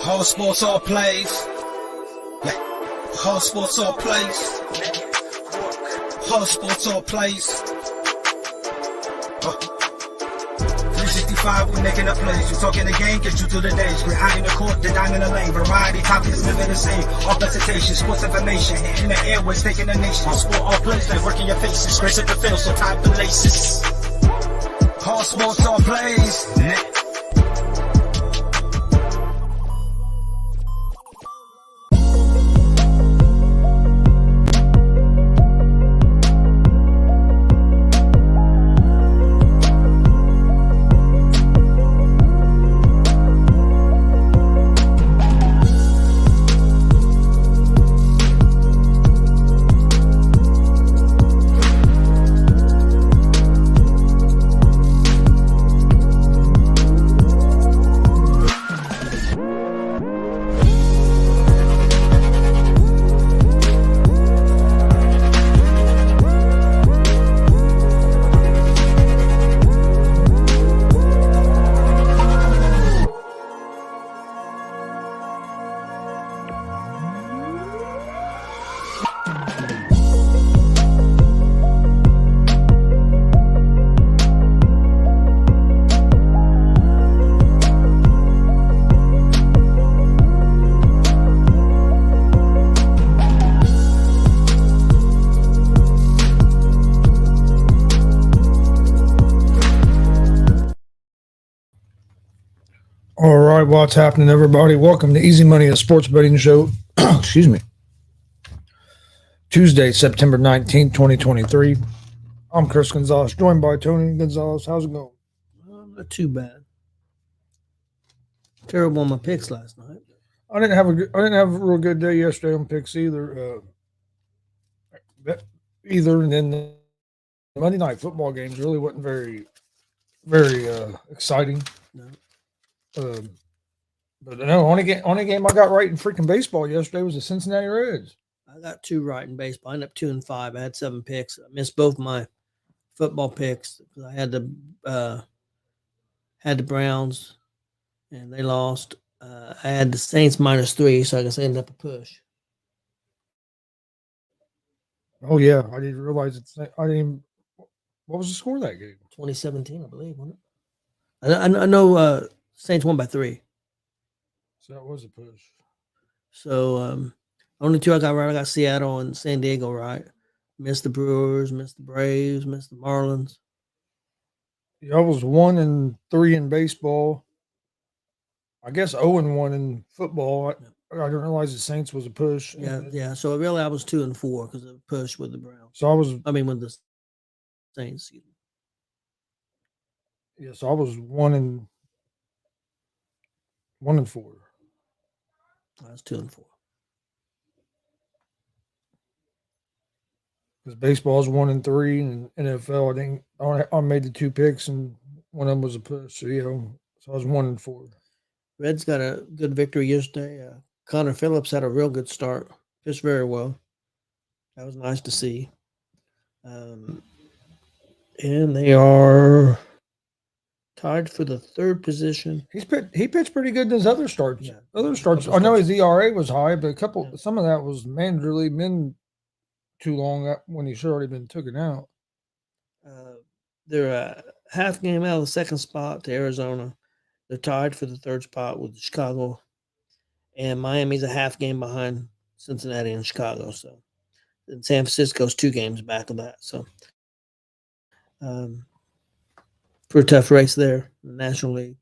All sports, all plays. All sports, all plays. All sports, all plays. 365, we making up plays. You talking the game, get you to the days. We're high in the court, the dime in the lane. Variety topics, living the same. All presentation, sports information. In the airways, taking the nation. All sport, all plays, like working your faces. Grace at the field, so tie the laces. All sports, all plays. All right, what's happening, everybody? Welcome to Easy Money, a sports betting show. Excuse me. Tuesday, September 19th, 2023. I'm Chris Gonzalez, joined by Tony Gonzalez. How's it going? Not too bad. Terrible on my picks last night. I didn't have a real good day yesterday on picks either. And then the Monday night football games really wasn't very exciting. No. But no, only game I got right in freaking baseball yesterday was the Cincinnati Reds. I got 2 right in baseball. I ended up 2-5. I had 7 picks. I missed both my football picks because I had the Browns and they lost. I had the Saints -3, so I guess I ended up a push. Oh yeah, I didn't realize it's. I didn't. Even, what was the score of that game? 2017, I believe, wasn't it? I know Saints won by 3. So that was a push. So only 2 I got right. I got Seattle and San Diego right. Missed the Brewers, missed the Braves, missed the Marlins. Yeah, I was 1-3 in baseball. I guess 0-1 in football. I didn't realize the Saints was a push. Yeah. So really, I was 2-4 because of push with the Browns. So I was. I mean, with the Saints. Yeah, so I was 1-4. I was 2-4. Because baseball is 1-3, and NFL, I think I made the 2 picks, and one of them was a push. So so I was 1-4. Reds got a good victory yesterday. Connor Phillips had a real good start. Pitched very well. That was nice to see. And they are tied for the 3rd position. He pitched pretty good in his other starts. Yeah, Other starts. I know his ERA was high, but some of that was manually been too long when he should already been taken out. They're a half game out of the 2nd spot to Arizona. They're tied for the 3rd spot with Chicago, and Miami's a half game behind Cincinnati and Chicago. So, and San Francisco's 2 games back of that. So, pretty tough race there in the National League.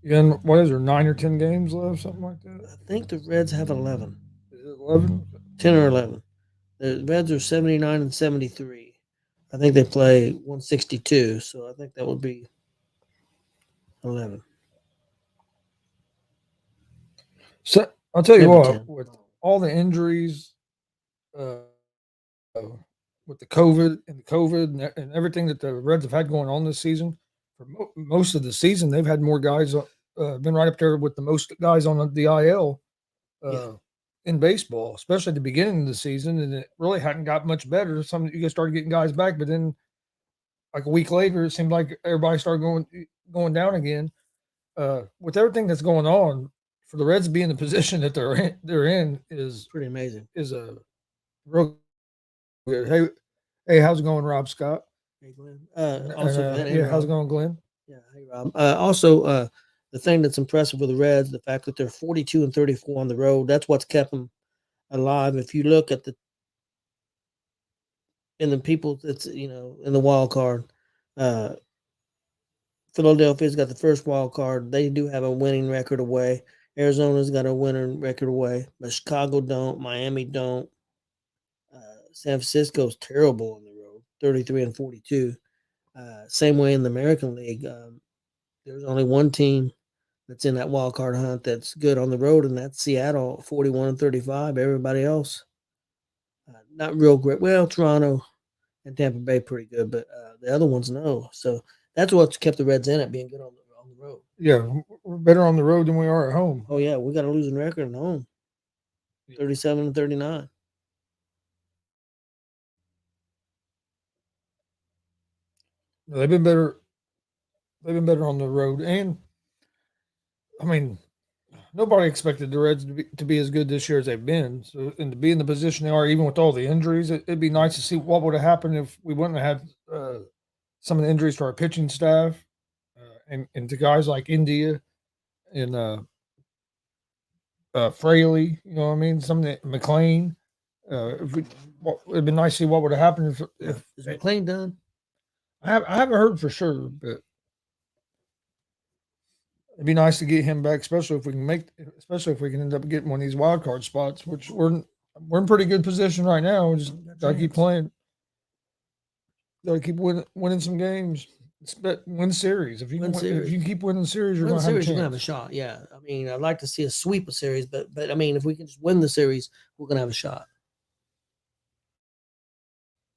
Yeah, and what is there, 9 or 10 games left, something like that? I think the Reds have 11. Is it 11? 10 or 11. The Reds are 79 and 73. I think they play 162, so I think that would be 11. So I'll tell you Maybe what, 10. with all the injuries, with the COVID and everything that the Reds have had going on this season, for most of the season, they've had more guys, been right up there with the most guys on the IL in baseball, especially at the beginning of the season. And it really hadn't got much better. You guys started getting guys back, but then like a week later, it seemed like everybody started going down again. With everything that's going on, for the Reds to be in the position that they're in is pretty amazing. Is a real good. Hey, how's it going, Rob Scott? Hey, Glenn. How's it going, Glenn? Yeah, hey, Rob. Also, the thing that's impressive with the Reds, the fact that they're 42 and 34 on the road, that's what's kept them alive. If you look at the people that's in the wild card, Philadelphia's got the first wild card. They do have a winning record away. Arizona's got a winning record away, but Chicago don't. Miami don't. San Francisco's terrible on the road, 33 and 42. Same way in the American League. There's only one team that's in that wild card hunt that's good on the road, and that's Seattle, 41 and 35. Everybody else, not real great. Well, Toronto and Tampa Bay pretty good, but the other ones no. So that's what's kept the Reds in it, being good on the road. Yeah, we're better on the road than we are at home. Oh yeah, we got a losing record at home, 37 and 39. They've been better. They've been better on the road, and I mean, nobody expected the Reds to be as good this year as they've been. So, and to be in the position they are, even with all the injuries, it'd be nice to see what would have happened if we wouldn't have had some of the injuries to our pitching staff and to guys like India and Fraley. You know what I mean? Some of the McLean. It'd been nice to see what would have happened if Is McLean done? I haven't heard for sure, but it'd be nice to get him back, especially if we can end up getting one of these wild card spots, which we're in pretty good position right now. We just gotta keep playing, gotta keep winning some games. Win series. If you keep winning series, you're gonna have a shot. Yeah, I mean, I'd like to see a sweep of series, but I mean, if we can just win the series, we're gonna have a shot.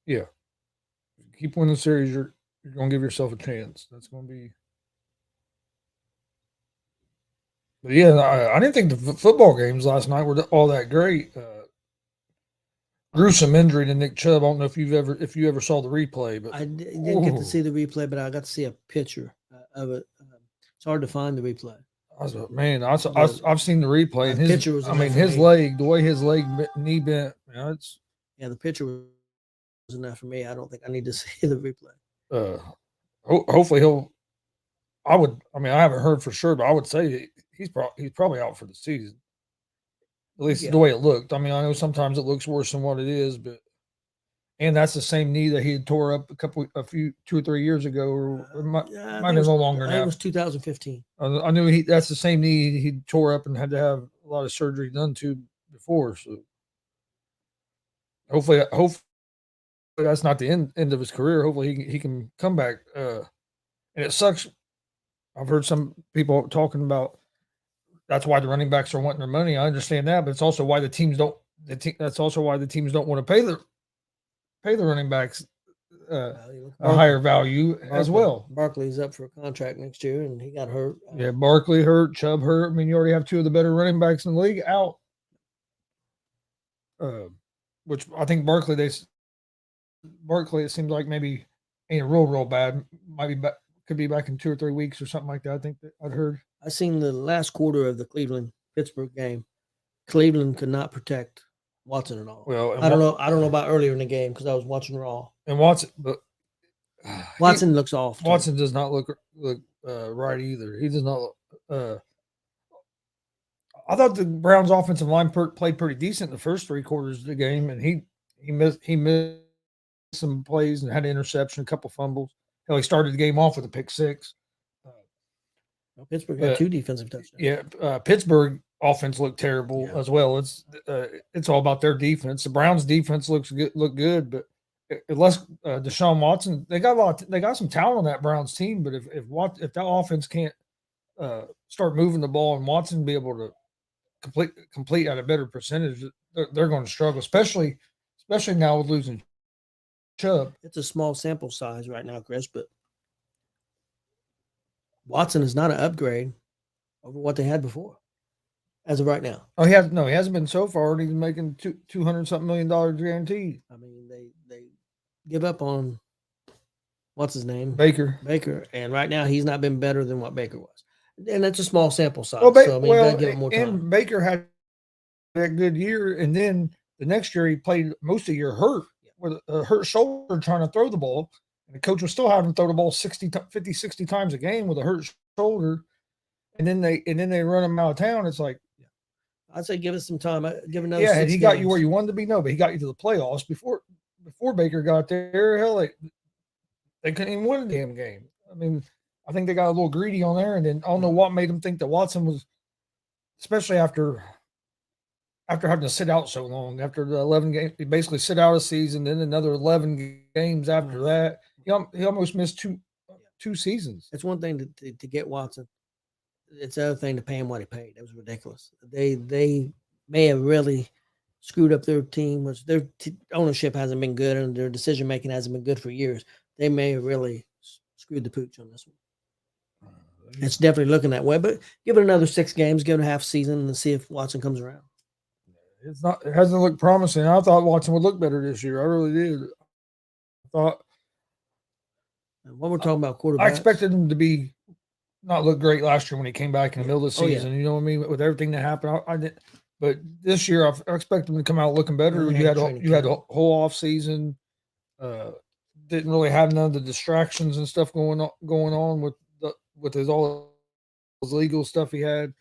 Yeah, keep winning the series, you're gonna give yourself a chance. That's gonna be. But yeah, I didn't think the football games last night were all that great. Gruesome injury to Nick Chubb. I don't know if you ever saw the replay, but I didn't get to see the replay, but I got to see a picture. of it. It's hard to find the replay. I've seen the replay. And pitcher was enough for his me. leg, the way his knee bent, it's. Yeah, the pitcher was enough for me. I don't think I need to see the replay. Hopefully he'll. I haven't heard for sure, but I would say he's probably out for the season. At least the way it looked. I know sometimes it looks worse than what it is, but and that's the same knee that he had tore up 2 or 3 years ago, or might be no longer now. It was 2015. I knew that's the same knee he tore up and had to have a lot of surgery done to before. So hopefully that's not the end of his career. Hopefully he can come back. And it sucks. I've heard some people talking about that's why the running backs are wanting their money. I understand that, but it's also why the teams don't. That's also why the teams don't want to pay the running backs a higher value as well. Barkley's up for a contract next year, and he got hurt. Yeah, Barkley hurt, Chubb hurt. You already have 2 of the better running backs in the league out. Which I think Barkley, it seems like maybe ain't real bad. Might be back, could be back in 2 or 3 weeks or something like that. I think that I'd heard. I seen the last quarter of the Cleveland-Pittsburgh game. Cleveland could not protect Watson at all. Well, I don't know about earlier in the game because I was watching Raw. And Watson looks off. Watson does not look right either. He does not look. I thought the Browns' offensive line played pretty decent in the first 3 quarters of the game, and he missed some plays and had an interception, a couple fumbles. Hell, he started the game off with a pick 6. Pittsburgh had 2 defensive touchdowns. Yeah, Pittsburgh offense looked terrible as well. It's all about their defense. The Browns' defense look good, but unless Deshaun Watson, they got some talent on that Browns team. But if that offense can't start moving the ball and Watson be able to complete at a better percentage, they're going to struggle, especially now with losing Chubb. It's a small sample size right now, Chris, but Watson is not an upgrade over what they had before, as of right now. Oh, he hasn't been so far. He's making $200-something million guaranteed. They give up on what's his name, Baker, and right now he's not been better than what Baker was, and that's a small sample size. Well, gotta give him more time. And Baker had that good year, and then the next year he played most of the year hurt with a hurt shoulder trying to throw the ball. And the coach was still having to throw the ball 60 times a game with a hurt shoulder. And then they run him out of town. It's like, I'd say give us some time. Give another. Yeah, 6 he got you where you wanted to be. No, but he got you to the playoffs before Baker got there. Hell, they couldn't even win a damn game. I think they got a little greedy on there. And then I don't know what made them think that Watson was, especially after having to sit out so long, after the 11 games, he basically sit out a season, then another 11 games after that. He almost missed two seasons. It's one thing to get Watson. It's the other thing to pay him what he paid. It was ridiculous. They may have really screwed up their team, which their ownership hasn't been good and their decision making hasn't been good for years. They may have really screwed the pooch on this one. It's definitely looking that way. But give it another 6 games, give it a half season, and see if Watson comes around. It hasn't looked promising. I thought Watson would look better this year. I really did. I thought. And when we're talking about quarterbacks, I expected him to not look great last year when he came back in the middle of the season. You know what I mean? With everything that happened, I didn't. But this year, I expect him to come out looking better. You had a whole off season. Didn't really have none of the distractions and stuff going on with all his legal stuff he had.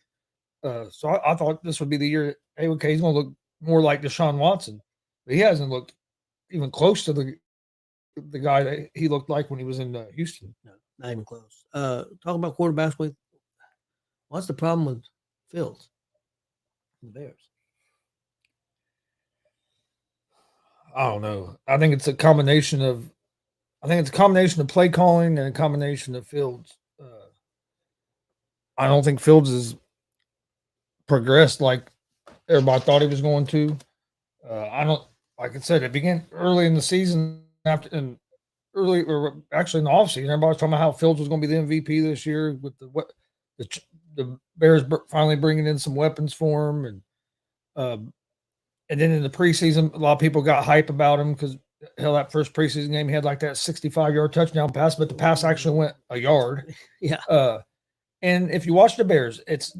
So I thought this would be the year. Hey, okay, he's going to look more like Deshaun Watson, but he hasn't looked even close to the guy that he looked like when he was in Houston. No, not even close. Talking about quarterbacks, what's the problem with Fields and the Bears? I don't know. I think it's a combination of play calling and a combination of Fields. I don't think Fields has progressed like everybody thought he was going to. Like I said, it began early in the season actually in the offseason. Everybody was talking about how Fields was going to be the MVP this year with the Bears finally bringing in some weapons for him. And then in the preseason, a lot of people got hype about him because hell, that first preseason game, he had like that 65-yard touchdown pass, but the pass actually went a yard. Yeah. And if you watch the Bears, it's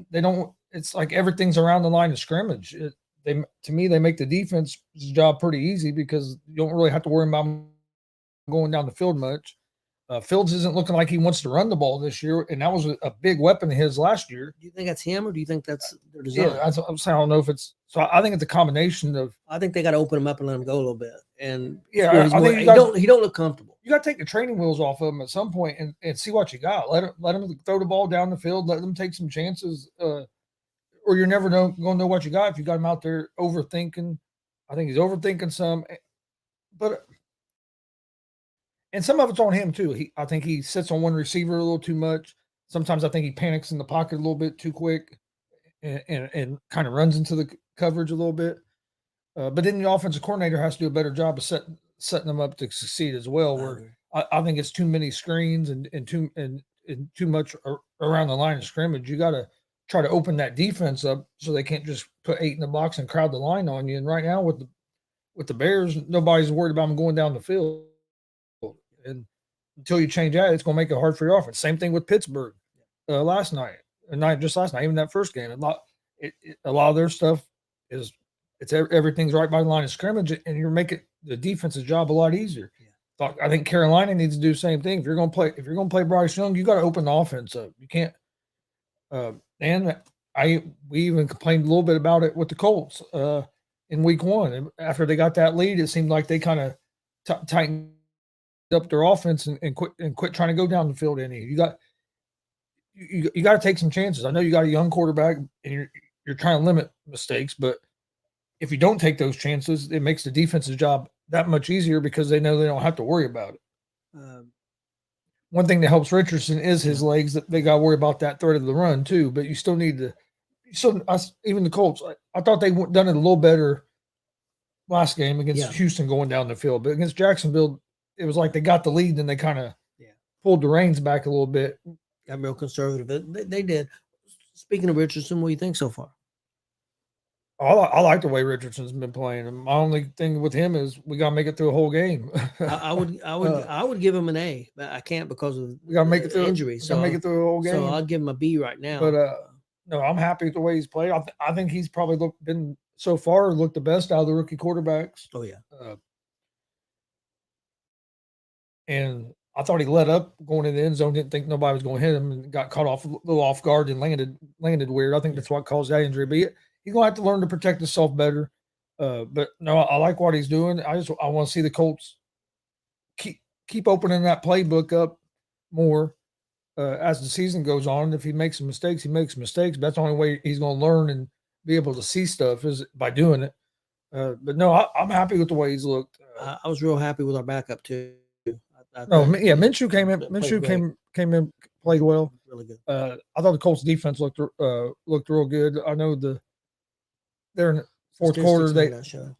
like everything's around the line of scrimmage. To me, they make the defense's job pretty easy because you don't really have to worry about going down the field much. Fields isn't looking like he wants to run the ball this year, and that was a big weapon of his last year. Do you think that's him, or do you think that's their design? Yeah, I'm saying I don't know if it's. So I think it's a combination of. I think they got to open him up and let him go a little bit. And yeah, he don't look comfortable. You got to take the training wheels off of him at some point and see what you got. Let him throw the ball down the field. Let them take some chances. Or you're never going to know what you got if you got him out there overthinking. I think he's overthinking some, but. And some of it's on him too. I think he sits on one receiver a little too much. Sometimes I think he panics in the pocket a little bit too quick, and kind of runs into the coverage a little bit. But then the offensive coordinator has to do a better job of setting them up to succeed as well. Where I think it's too many screens and too much around the line of scrimmage. You got to try to open that defense up so they can't just put 8 in the box and crowd the line on you. And right now with the Bears, nobody's worried about them going down the field. And until you change that, it's going to make it hard for your offense. Same thing with Pittsburgh last night, even that first game. A lot of their stuff everything's right by the line of scrimmage, and you're making the defense's job a lot easier. Yeah. I think Carolina needs to do the same thing. If you're going to play Bryce Young, you got to open the offense up. You can't. And we even complained a little bit about it with the Colts in Week 1. And after they got that lead, it seemed like they kind of tightened up their offense and quit trying to go down the field any. You got to take some chances. I know you got a young quarterback and you're trying to limit mistakes, but if you don't take those chances, it makes the defense's job that much easier because they know they don't have to worry about it. One thing that helps Richardson is his legs. That they got to worry about that threat of the run too, but you still need to. Even the Colts, I thought they done it a little better last game against Houston going down the field, but against Jacksonville, it was like they got the lead and they kind of pulled the reins back a little bit. Got real conservative. They did. Speaking of Richardson, what do you think so far? I like the way Richardson's been playing. And my only thing with him is we got to make it through a whole game. I would give him an A, but I can't because of we got to make it through injury. So make it through a whole game. So I'll give him a B right now. But no, I'm happy with the way he's played. I think he's probably been so far looked the best out of the rookie quarterbacks. Oh yeah. And I thought he let up going in the end zone. Didn't think nobody was going to hit him, and got caught off a little off guard and landed weird. I think that's what caused that injury. But he's going to have to learn to protect himself better. But no, I like what he's doing. I want to see the Colts keep opening that playbook up more as the season goes on. If he makes some mistakes, he makes mistakes. But that's the only way he's going to learn and be able to see stuff is by doing it. But no, I'm happy with the way he's looked. I was real happy with our backup too. Minshew came in. Minshew came in, played well. Really good. I thought the Colts defense looked real good. I know they're in the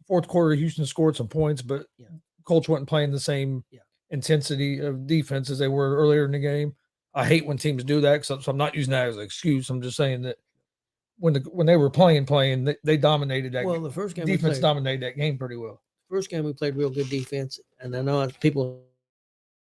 fourth quarter. Houston scored some points, but Colts wasn't playing the same intensity of defense as they were earlier in the game. I hate when teams do that, so I'm not using that as an excuse. I'm just saying that when they were playing, they dominated that. Well, the first game defense dominated that game pretty well. First game we played real good defense, and I know people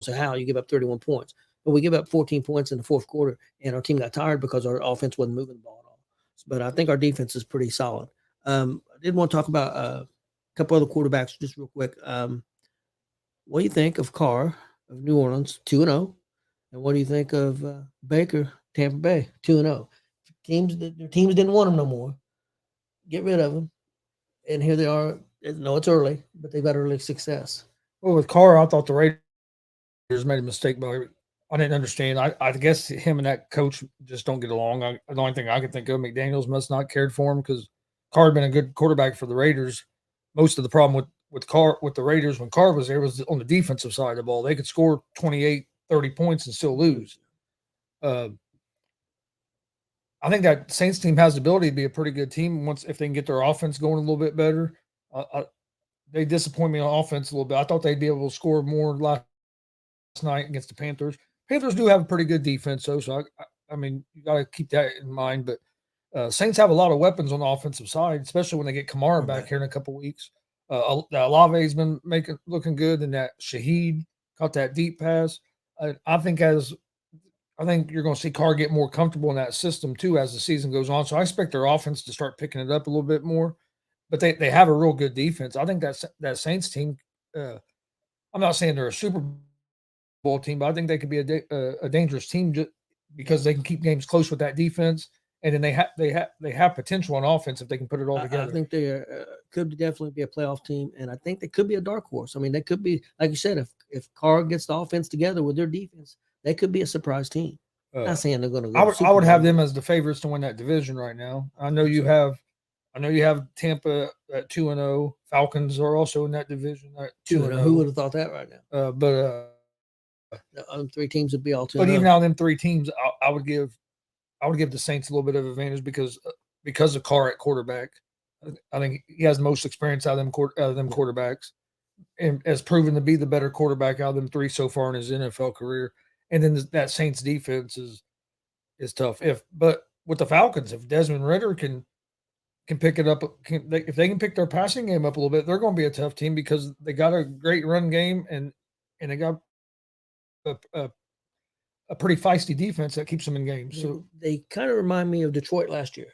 say how you give up 31 points, but we give up 14 points in the fourth quarter, and our team got tired because our offense wasn't moving the ball at all. But I think our defense is pretty solid. I did want to talk about a couple other quarterbacks just real quick. What do you think of Carr of New Orleans, 2-0, and what do you think of Baker, Tampa Bay, 2-0? Their teams didn't want him no more. Get rid of him, and here they are. No, it's early, but they've got early success. Well, with Carr, I thought the Raiders made a mistake, but I didn't understand. I guess him and that coach just don't get along. The only thing I can think of, McDaniels must not cared for him because Carr had been a good quarterback for the Raiders. Most of the problem with the Raiders when Carr was there was on the defensive side of the ball. They could score 28, 30 points and still lose. I think that Saints team has the ability to be a pretty good team if they can get their offense going a little bit better. They disappoint me on offense a little bit. I thought they'd be able to score more last night against the Panthers. Panthers do have a pretty good defense, though, so I mean, you got to keep that in mind. But Saints have a lot of weapons on the offensive side, especially when they get Kamara back here in a couple weeks. That Olave's been looking good, and that Shaheed caught that deep pass. I think you're going to see Carr get more comfortable in that system too as the season goes on. So I expect their offense to start picking it up a little bit more. But they have a real good defense. I think that Saints team. I'm not saying they're a Super Bowl team, but I think they could be a dangerous team just because they can keep games close with that defense, and then they have potential on offense if they can put it all together. I think they could definitely be a playoff team, and I think they could be a dark horse. I mean, they could be, like you said, if Carr gets the offense together with their defense, they could be a surprise team. Not saying they're going to go. I would have them as the favorites to win that division right now. I know you have Tampa at 2-0. Falcons are also in that division at 2-0. Who would have thought that right now? But the 3 teams would be all 2-0. But even out of them 3 teams, I would give the Saints a little bit of advantage because of Carr at quarterback. I think he has the most experience out of them quarterbacks, and has proven to be the better quarterback out of them 3 so far in his NFL career. And then that Saints defense is tough. But with the Falcons, if Desmond Ridder can pick it up, if they can pick their passing game up a little bit, they're going to be a tough team because they got a great run game and they got a pretty feisty defense that keeps them in games. So they kind of remind me of Detroit last year.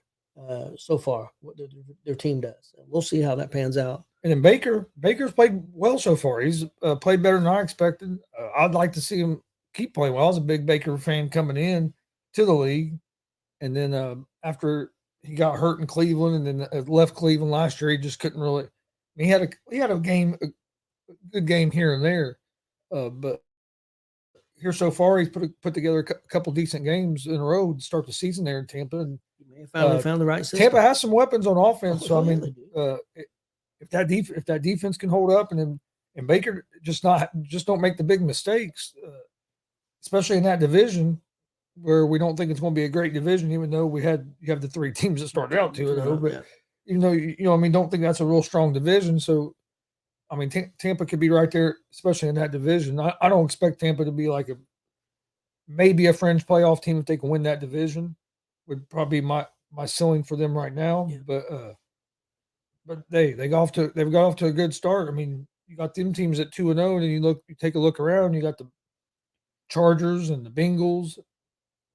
So far, what their team does. We'll see how that pans out. And then Baker's played well so far. He's played better than I expected. I'd like to see him keep playing well. I was a big Baker fan coming in to the league, and then after he got hurt in Cleveland, and then left Cleveland last year, he just couldn't really. I mean, he had a good game here and there, but here so far he's put together a couple decent games in a row to start the season there in Tampa. And finally found the right system. Tampa has some weapons on offense, so I mean, if that defense can hold up, and Baker just don't make the big mistakes, especially in that division where we don't think it's going to be a great division, even though you have the 3 teams that started out 2-0, but even though I mean, don't think that's a real strong division. So I mean, Tampa could be right there, especially in that division. I don't expect Tampa to be like maybe a fringe playoff team if they can win that division. Would probably be my ceiling for them right now. Yeah. But they've got off to a good start. I mean, you got them teams at 2-0, and then you take a look around. You got the Chargers and the Bengals,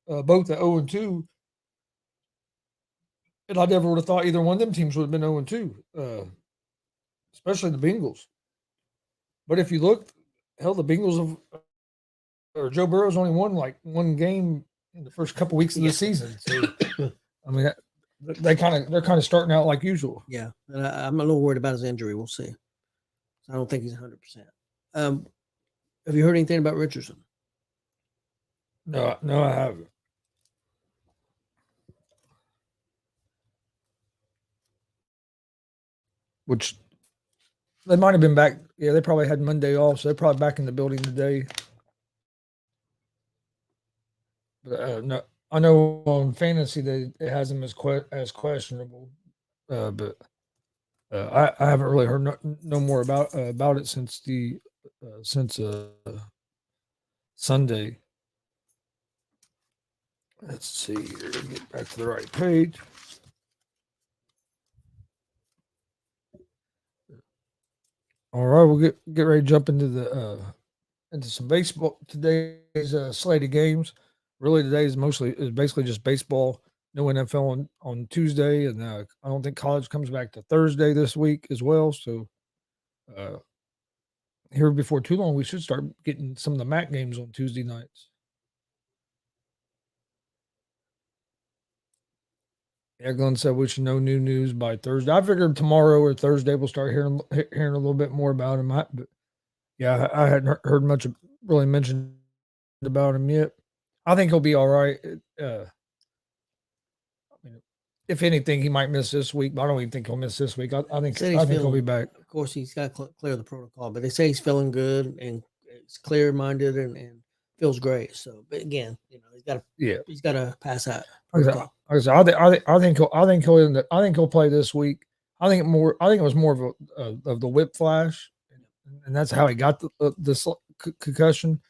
both at 0-2. And I never would have thought either one of them teams would have been 0-2. Especially the Bengals. But if you look, hell, the Bengals or Joe Burrow's only won like 1 game in the first couple weeks of the season. So, I mean, they're kind of starting out like usual. Yeah, and I'm a little worried about his injury. We'll see. I don't think he's 100%. Have you heard anything about Richardson? No, I haven't. Which they might have been back. Yeah, they probably had Monday off, so they're probably back in the building today. But no, I know on fantasy it has him as questionable. But I haven't really heard no more about it since Sunday. Let's see here. Get back to the right page. All right, we'll get ready to jump into some baseball. Today's slate of games. Really, today is basically just baseball. No NFL on Tuesday, and I don't think college comes back to Thursday this week as well. So, here before too long, we should start getting some of the MAC games on Tuesday nights. Yeah, Glenn said we should know new news by Thursday. I figured tomorrow or Thursday we'll start hearing a little bit more about him. But yeah, I hadn't heard much really mentioned about him yet. I think he'll be all right. I mean, if anything, he might miss this week, but I don't even think he'll miss this week. I think he'll be back. Of course, he's got to clear the protocol, but they say he's feeling good and he's clear-minded and feels great. So, but again, he's got to pass that protocol. I think he'll play this week. I think it was more of the whip flash, and that's how he got this concussion.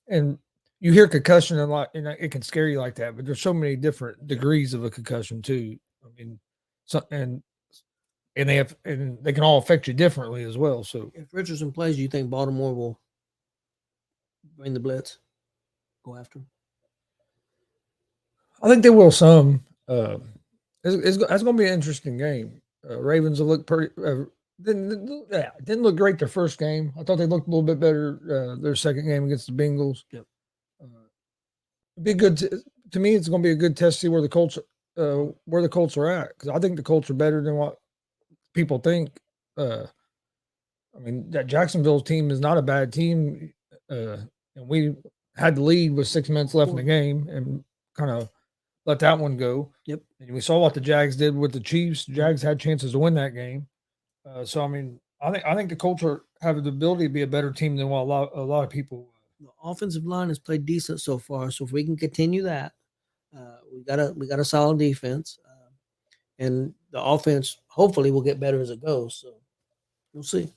And you hear concussion a lot, and it can scare you like that. But there's so many different degrees of a concussion too. I mean, and they can all affect you differently as well. So If Richardson plays, do you think Baltimore will bring the blitz, go after him? I think they will some. That's going to be an interesting game. Ravens have looked pretty. Didn't look great their first game. I thought they looked a little bit better their second game against the Bengals. Yep. Be good to me. It's going to be a good test to see where the Colts are at, because I think the Colts are better than what people think. I mean, that Jacksonville team is not a bad team, and we had the lead with 6 minutes left in the game and kind of let that one go. Yep. And we saw what the Jags did with the Chiefs. Jags had chances to win that game. So I mean, I think the Colts have the ability to be a better team than what a lot of people. The offensive line has played decent so far, so if we can continue that, we got a solid defense, and the offense hopefully will get better as it goes. So we'll see.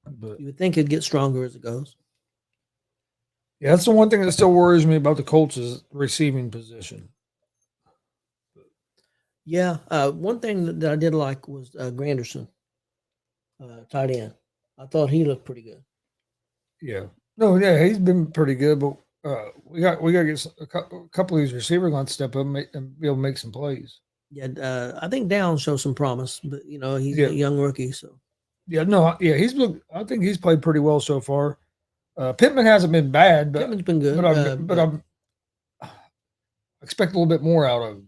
But You would think it'd get stronger as it goes. yeah, that's the one thing that still worries me about the Colts is receiving position. Yeah, one thing that I did like was Granderson, tight end. I thought he looked pretty good. Yeah, no, yeah, he's been pretty good, but we got to get a couple of these receivers going to step up and be able to make some plays. Yeah, I think Downs shows some promise, but he's a young rookie, so. Yeah, no, yeah, I think he's played pretty well so far. Pittman hasn't been bad, but Pittman's been good. But I expect a little bit more out of him.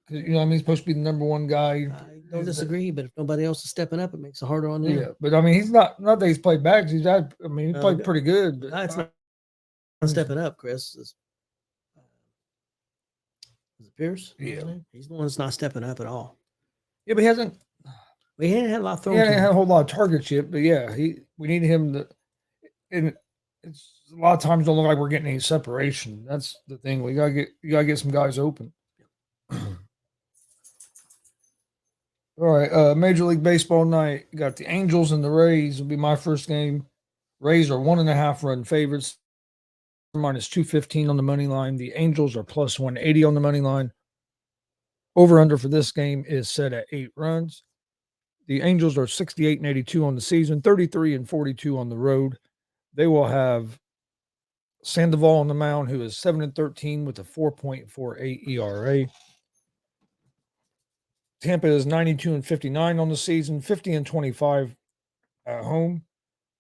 Because he's supposed to be the number one guy. I don't disagree, but if nobody else is stepping up, it makes it harder on him. Yeah, but I mean, he's not that he's played bad. He played pretty good. But it's not stepping up, Chris. Is it Pierce? Yeah, he's the one that's not stepping up at all. Yeah, but he hasn't. We hadn't had a lot of throws. He hadn't had a whole lot of targets yet, but yeah, we need him to. And it's a lot of times don't look like we're getting any separation. That's the thing. You gotta get some guys open. All right, Major League Baseball night. You got the Angels and the Rays. Will be my first game. Rays are 1.5 run favorites, minus 215 on the money line. The Angels are plus 180 on the money line. Over under for this game is set at 8 runs. The Angels are 68-82 on the season, 33-42 on the road. They will have Sandoval on the mound, who is 7-13 with a 4.48 ERA. Tampa is 92-59 on the season, 50-25 at home.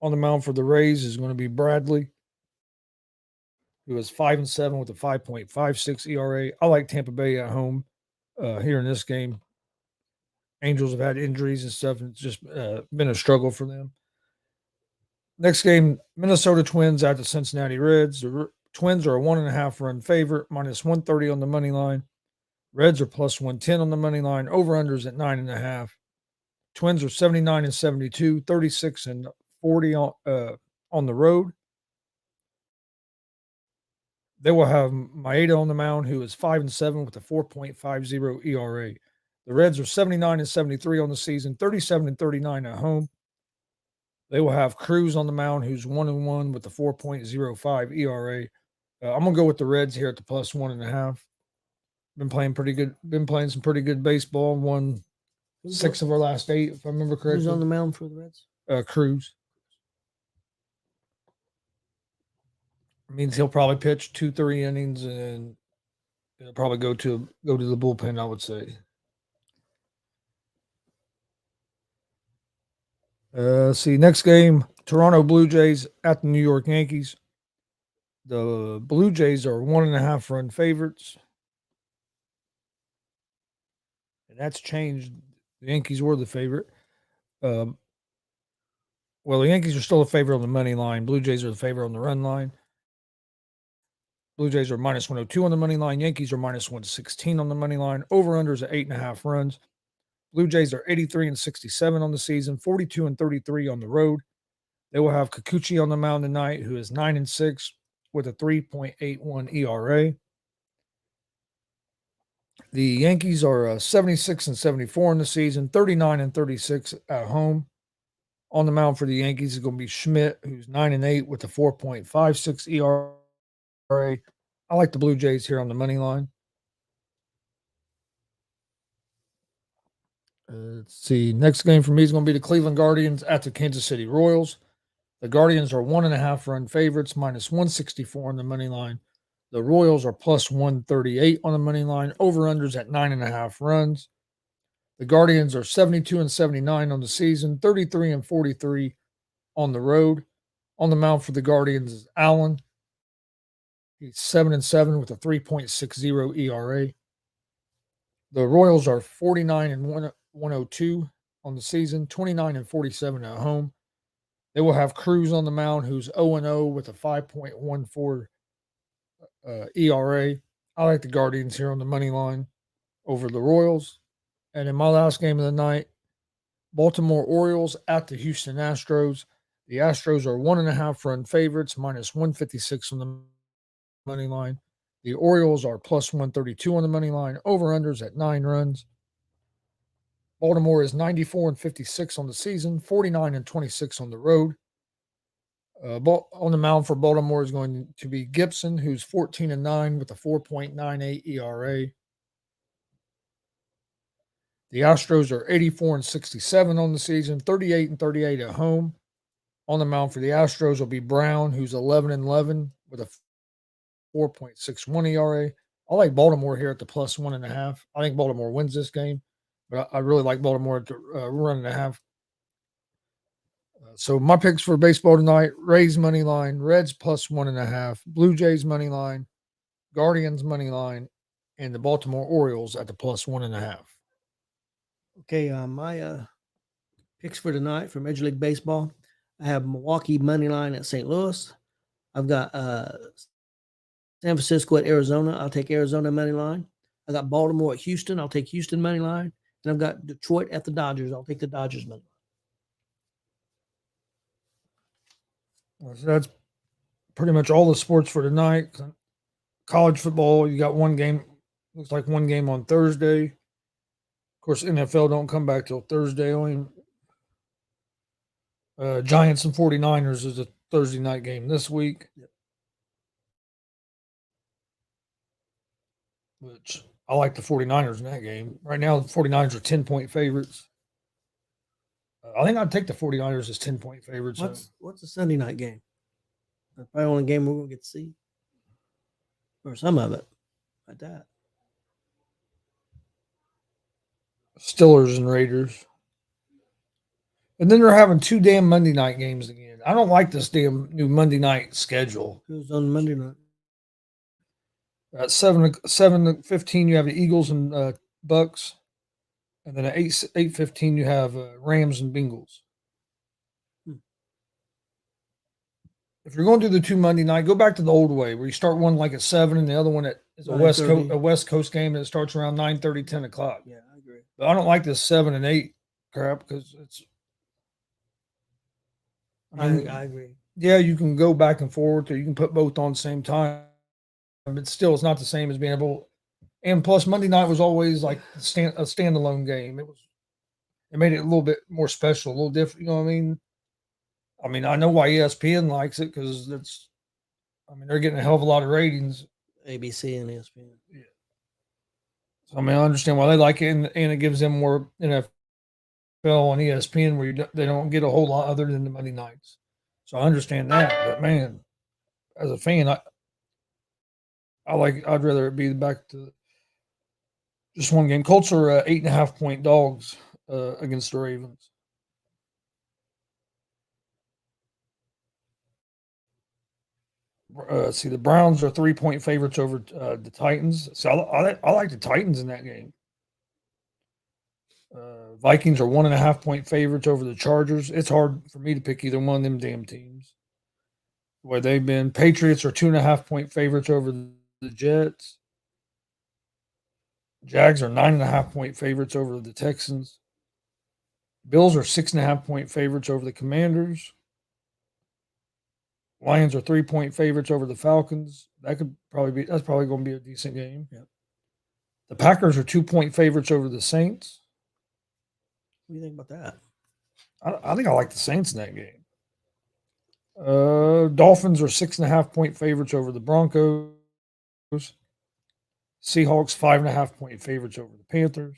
On the mound for the Rays is going to be Bradley, who is 5-7 with a 5.56 ERA. I like Tampa Bay at home here in this game. Angels have had injuries and stuff, and it's just been a struggle for them. Next game, Minnesota Twins at the Cincinnati Reds. The Twins are a 1.5 run favorite, minus 130 on the money line. Reds are plus 110 on the money line. Over-unders at 9.5. Twins are 79-72, 36-40 on the road. They will have Maeda on the mound, who is 5-7 with a 4.50 ERA. The Reds are 79-73 on the season, 37-39 at home. They will have Cruz on the mound, who's 1-1 with a 4.05 ERA. I'm gonna go with the Reds here at the plus 1.5. Been playing pretty good. Been playing some pretty good baseball. Won 6 of our last 8, if I remember correctly. Who's on the mound for the Reds? Cruz. It means he'll probably pitch 2-3 innings, and he'll probably go to the bullpen, I would say. See, next game, Toronto Blue Jays at the New York Yankees. The Blue Jays are 1.5 run favorites. And that's changed. The Yankees were the favorite. Well, the Yankees are still a favorite on the money line. Blue Jays are the favorite on the run line. Blue Jays are minus 102 on the money line. Yankees are minus 116 on the money line. Over-unders at 8.5 runs. Blue Jays are 83-67 on the season, 42-33 on the road. They will have Kikuchi on the mound tonight, who is 9-6 with a 3.81 ERA. The Yankees are 76-74 in the season, 39-36 at home. On the mound for the Yankees is going to be Schmidt, who's 9-8 with a 4.56 ERA. I like the Blue Jays here on the money line. Let's see. Next game for me is going to be the Cleveland Guardians at the Kansas City Royals. The Guardians are 1.5 run favorites, minus 164 on the money line. The Royals are plus 138 on the money line. Over-unders at 9.5 runs. The Guardians are 72-79 on the season, 33-43 on the road. On the mound for the Guardians is Allen. He's 7-7 with a 3.60 ERA. The Royals are 49-102 on the season, 29-47 at home. They will have Cruz on the mound, who's 0-0 with a 5.14 ERA. I like the Guardians here on the money line over the Royals. And in my last game of the night, Baltimore Orioles at the Houston Astros. The Astros are 1.5 run favorites, minus 156 on the money line. The Orioles are plus 132 on the money line. Over-unders at 9 runs. Baltimore is 94-56 on the season, 49-26 on the road. On the mound for Baltimore is going to be Gibson, who's 14-9 with a 4.98 ERA. The Astros are 84-67 on the season, 38-38 at home. On the mound for the Astros will be Brown, who's 11-11 with a 4.61 ERA. I like Baltimore here at the plus 1.5. I think Baltimore wins this game, but I really like Baltimore at the 1.5. So my picks for baseball tonight: Rays money line, Reds plus 1.5, Blue Jays money line, Guardians money line, and the Baltimore Orioles at the plus 1.5. Okay, my picks for tonight for Major League Baseball. I have Milwaukee money line at St. Louis. I've got San Francisco at Arizona. I'll take Arizona money line. I got Baltimore at Houston. I'll take Houston money line. And I've got Detroit at the Dodgers. I'll take the Dodgers money line. So that's pretty much all the sports for tonight. College football, you got one game. Looks like one game on Thursday. Of course, NFL don't come back till Thursday. Only Giants and 49ers is a Thursday night game this week. Yep. Which I like the 49ers in that game. Right now, the 49ers are 10-point favorites. I think I'd take the 49ers as 10-point favorites. What's the Sunday night game? That's probably the only game we're going to get to see. Or some of it. Like that. Steelers and Raiders. And then they're having 2 damn Monday night games again. I don't like this damn new Monday night schedule. Who's on Monday night? At 7:15, you have the Eagles and Bucks. And then at 8:15, you have Rams and Bengals. If you're going to do the 2 Monday night, go back to the old way where you start one like at 7 and the other one is a West Coast game that starts around 9:30, 10 o'clock. Yeah, I agree. But I don't like this 7 and 8 crap because it's. I agree. Yeah, you can go back and forth, or you can put both on the same time, but still, it's not the same as being able. And plus, Monday night was always like a standalone game. It made it a little bit more special, a little different. You know what I mean? I know why ESPN likes it because they're getting a hell of a lot of ratings. ABC and ESPN. Yeah. So I understand why they like it, and it gives them more NFL on ESPN where they don't get a whole lot other than the Monday nights. So I understand that, but man, as a fan, I'd rather it be back to just one game. Colts are 8.5-point dogs against the Ravens. See, the Browns are 3-point favorites over the Titans. So I like the Titans in that game. Vikings are 1.5-point favorites over the Chargers. It's hard for me to pick either one of them damn teams. The way they've been. Patriots are 2.5-point favorites over the Jets. Jags are 9.5-point favorites over the Texans. Bills are 6.5-point favorites over the Commanders. Lions are 3-point favorites over the Falcons. That's probably going to be a decent game. Yep. The Packers are 2-point favorites over the Saints. What do you think about that? I think I like the Saints in that game. Dolphins are 6.5-point favorites over the Broncos. Seahawks 5.5-point favorites over the Panthers.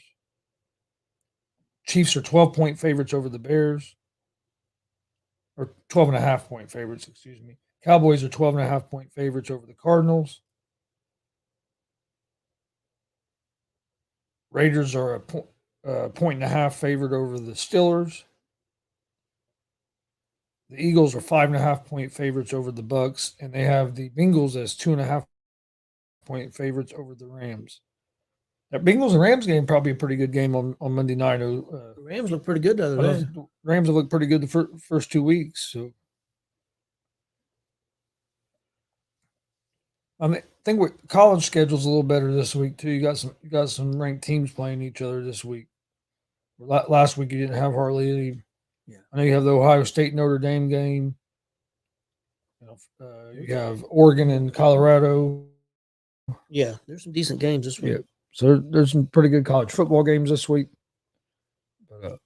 Chiefs are 12-point favorites over the Bears, or 12.5-point favorites, excuse me. Cowboys are 12.5-point favorites over the Cardinals. Raiders are a point and a half favorite over the Steelers. The Eagles are 5.5-point favorites over the Bucks, and they have the Bengals as 2.5-point favorites over the Rams. That Bengals and Rams game probably a pretty good game on Monday night. The Rams look pretty good the other day. The Rams have looked pretty good the first 2 weeks. So I think what college schedule's a little better this week too. You got some ranked teams playing each other this week. Last week you didn't have hardly any. Yeah. I know you have the Ohio State Notre Dame game. You have Oregon and Colorado. Yeah, there's some decent games this week. Yeah, so there's some pretty good college football games this week. But,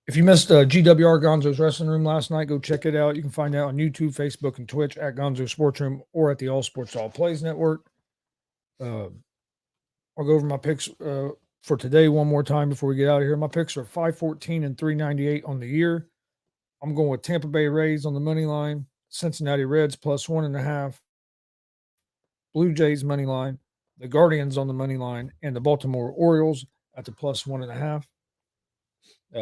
if you missed GWR Gonzo's Wrestling Room last night, go check it out. You can find it out on YouTube, Facebook, and Twitch at Gonzo Sports Room or at the All Sports All Plays Network. I'll go over my picks for today one more time before we get out of here. My picks are 514 and 398 on the year. I'm going with Tampa Bay Rays on the money line, Cincinnati Reds plus 1.5, Blue Jays money line, the Guardians on the money line, and the Baltimore Orioles at the plus 1.5.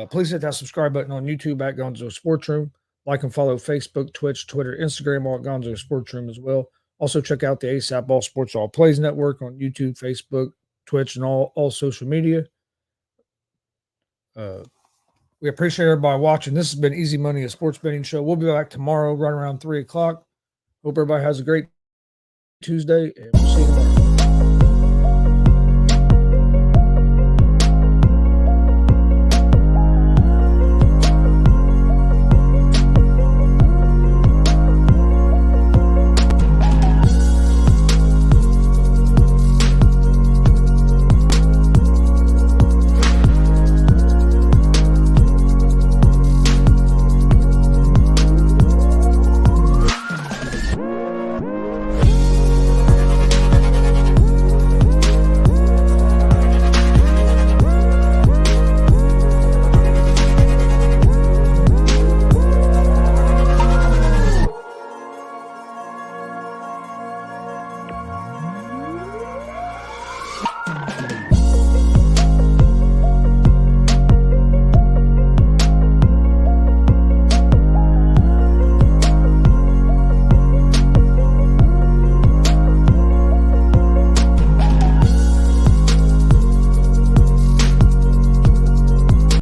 Please hit that subscribe button on YouTube at Gonzo Sports Room. Like and follow Facebook, Twitch, Twitter, Instagram, all at Gonzo Sports Room as well. Also check out the ASAP All Sports All Plays Network on YouTube, Facebook, Twitch, and all social media. We appreciate everybody watching. This has been Easy Money, a sports betting show. We'll be back tomorrow right around 3 o'clock. Hope everybody has a great Tuesday, and we'll